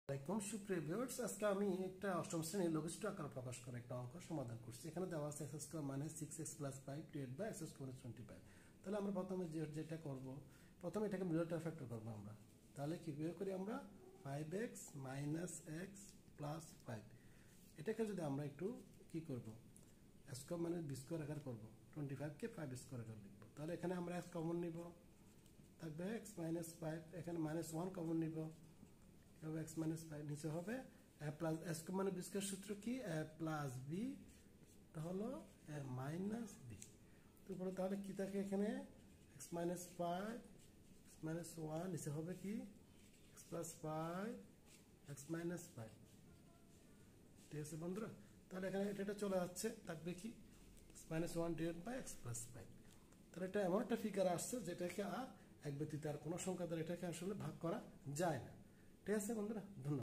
আসসালামু সুপ্রিয় ভিউয়ার্স, আজকে আমি একটা অষ্টম শ্রেণীর লঘিষ্ঠ আকার প্রকাশ করে একটা অঙ্ক সমাধান করছি। এখানে দেওয়া আছে x² - 6x + 5 divided by x² - 25। তাহলে আমরা প্রথমে যেটা করব, প্রথমে এটাকে মিডল ফ্যাক্টর করব আমরা। তাহলে কিভাবে করি আমরা 5x - x + 5, এটাকে যদি আমরা একটু কি করব, x² - b² আকার করব, 25 কে 5² আকার লিখব। তাহলে এখানে আমরা x কমন নিব, থাকবে x - 5, এখানে -1 কমন নিব, হবে x - 5, নিচে হবে a প্লাস s মানে b স্কয়ার সূত্র কি a প্লাস b, এটা হলো a মাইনাস b। তাহলে কি থাকে এখানে x - 5 x - 1, নিচে হবে কি x + 5 x - 5। ঠিক আছে বন্ধুরা, তাহলে এখানে এটা চলে যাচ্ছে, থাকবে কি x - 1 ডিভাইডেড বাই x + 5। তাহলে এটা এমন একটা ফিগার আসছে যেটাকে আর এক ব্যতীত আর কোনো সংখ্যা দ্বারা এটাকে আসলে ভাগ করা যায় না। ঠিক আছে বন্ধুরা, ধন্যবাদ।